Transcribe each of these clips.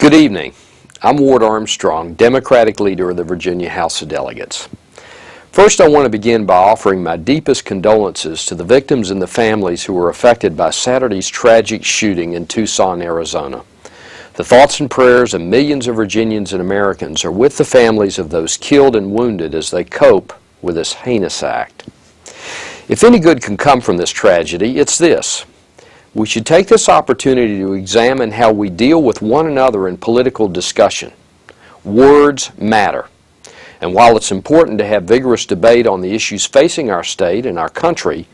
Good evening. I'm Ward Armstrong, Democratic leader of the Virginia House of Delegates. First, I want to begin by offering my deepest condolences to the victims and the families who were affected by Saturday's tragic shooting in Tucson, Arizona. The thoughts and prayers of millions of Virginians and Americans are with the families of those killed and wounded as they cope with this heinous act. If any good can come from this tragedy, it's this. We should take this opportunity to examine how we deal with one another in political discussion. Words matter. And while it's important to have vigorous debate on the issues facing our state and our country,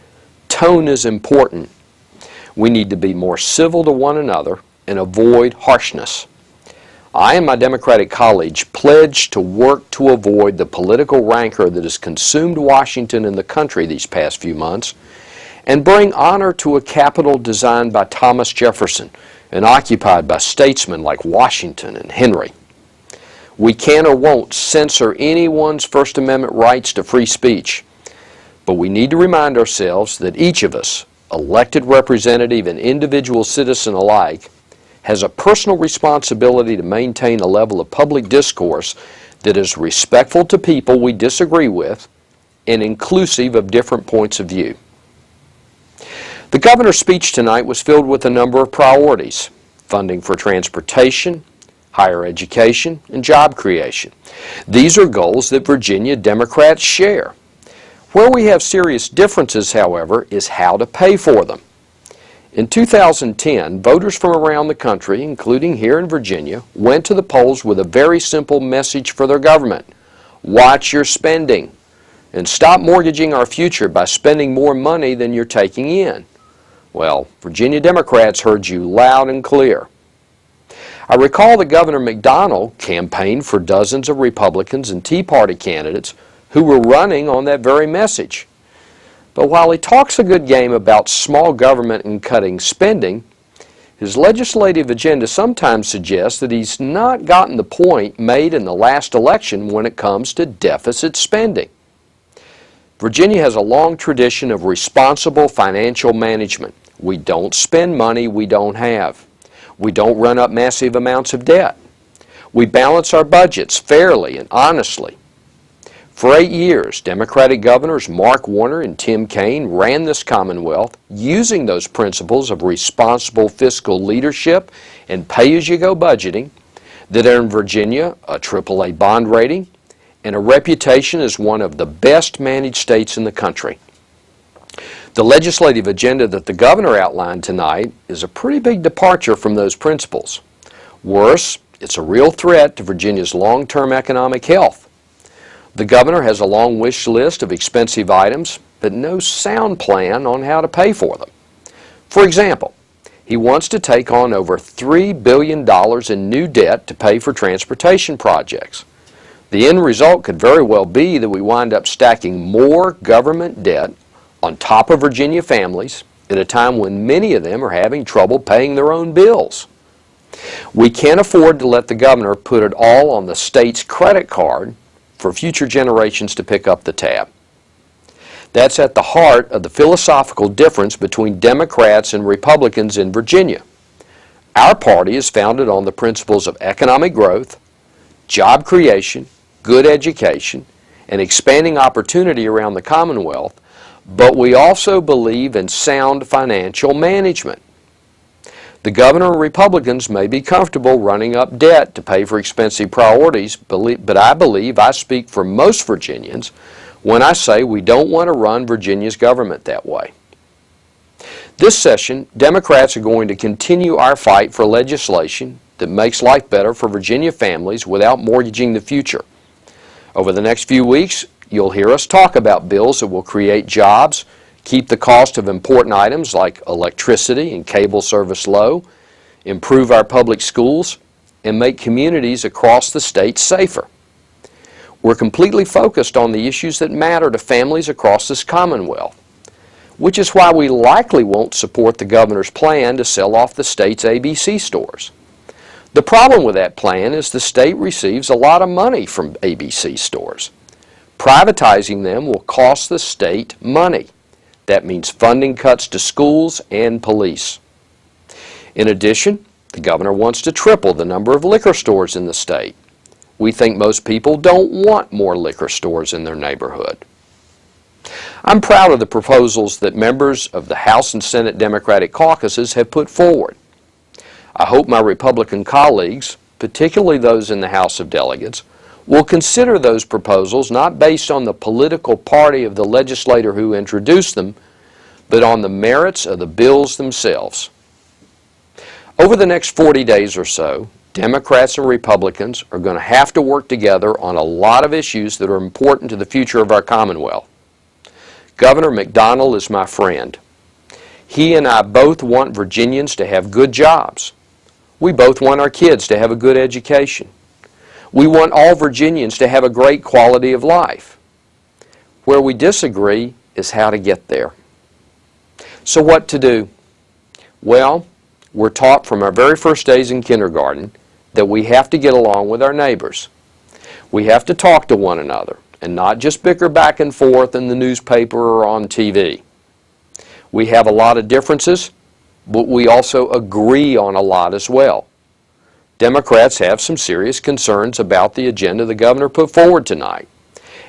tone is important. We need to be more civil to one another and avoid harshness. I and my Democratic colleagues pledge to work to avoid the political rancor that has consumed Washington and the country these past few months, and bring honor to a capital designed by Thomas Jefferson and occupied by statesmen like Washington and Henry. We can or won't censor anyone's First Amendment rights to free speech, but we need to remind ourselves that each of us, elected representative and individual citizen alike, has a personal responsibility to maintain a level of public discourse that is respectful to people we disagree with and inclusive of different points of view. The governor's speech tonight was filled with a number of priorities: funding for transportation, higher education, and job creation. These are goals that Virginia Democrats share. Where we have serious differences, however, is how to pay for them. In 2010, voters from around the country, including here in Virginia, went to the polls with a very simple message for their government: watch your spending and stop mortgaging our future by spending more money than you're taking in. Well, Virginia Democrats heard you loud and clear. I recall that Governor McDonnell campaigned for dozens of Republicans and Tea Party candidates who were running on that very message. But while he talks a good game about small government and cutting spending, his legislative agenda sometimes suggests that he's not gotten the point made in the last election when it comes to deficit spending. Virginia has a long tradition of responsible financial management. We don't spend money we don't have. We don't run up massive amounts of debt. We balance our budgets fairly and honestly. For 8 years, Democratic governors Mark Warner and Tim Kaine ran this Commonwealth using those principles of responsible fiscal leadership and pay-as-you-go budgeting that earned Virginia a AAA bond rating and a reputation as one of the best managed states in the country. The legislative agenda that the governor outlined tonight is a pretty big departure from those principles. Worse, it's a real threat to Virginia's long-term economic health. The governor has a long wish list of expensive items, but no sound plan on how to pay for them. For example, he wants to take on over $3 billion in new debt to pay for transportation projects. The end result could very well be that we wind up stacking more government debt on top of Virginia families at a time when many of them are having trouble paying their own bills. We can't afford to let the governor put it all on the state's credit card for future generations to pick up the tab. That's at the heart of the philosophical difference between Democrats and Republicans in Virginia. Our party is founded on the principles of economic growth, job creation, good education, and expanding opportunity around the Commonwealth, but we also believe in sound financial management. The governor and Republicans may be comfortable running up debt to pay for expensive priorities, but I believe I speak for most Virginians when I say we don't want to run Virginia's government that way. This session, Democrats are going to continue our fight for legislation that makes life better for Virginia families without mortgaging the future. Over the next few weeks, you'll hear us talk about bills that will create jobs, keep the cost of important items like electricity and cable service low, improve our public schools, and make communities across the state safer. We're completely focused on the issues that matter to families across this Commonwealth, which is why we likely won't support the governor's plan to sell off the state's ABC stores. The problem with that plan is the state receives a lot of money from ABC stores. Privatizing them will cost the state money. That means funding cuts to schools and police. In addition, The governor wants to triple the number of liquor stores in the state. We think most people don't want more liquor stores in their neighborhood. I'm proud of the proposals that members of the House and Senate Democratic caucuses have put forward. I hope my Republican colleagues, particularly those in the House of Delegates, will consider those proposals not based on the political party of the legislator who introduced them, but on the merits of the bills themselves. Over the next 40 days or so, Democrats and Republicans are going to have to work together on a lot of issues that are important to the future of our Commonwealth. Governor McDonnell is my friend. He and I both want Virginians to have good jobs. We both want our kids to have a good education. We want all Virginians to have a great quality of life. Where we disagree is how to get there. So what to do? Well, we're taught from our very first days in kindergarten that we have to get along with our neighbors. We have to talk to one another and not just bicker back and forth in the newspaper or on TV. We have a lot of differences, but we also agree on a lot as well. Democrats have some serious concerns about the agenda the governor put forward tonight.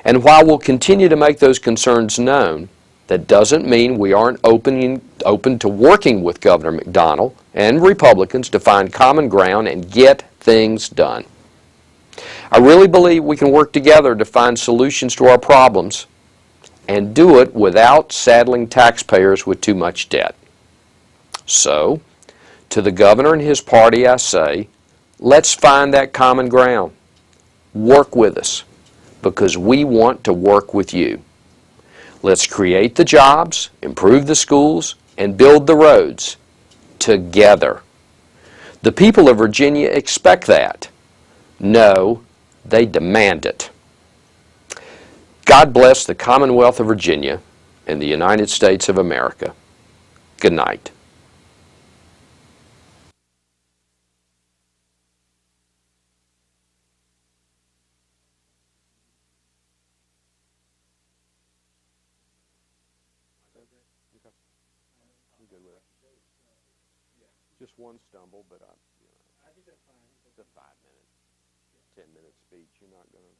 And while we'll continue to make those concerns known, that doesn't mean we aren't open to working with Governor McDonnell and Republicans to find common ground and get things done. I really believe we can work together to find solutions to our problems and do it without saddling taxpayers with too much debt. So, to the governor and his party I say, let's find that common ground. Work with us, because we want to work with you. Let's create the jobs, improve the schools, and build the roads together. The people of Virginia expect that. No, they demand it. God bless the Commonwealth of Virginia and the United States of America. Good night. Just one stumble, but I think that's fine. It's a 5-minute, 10-minute speech. You're not going to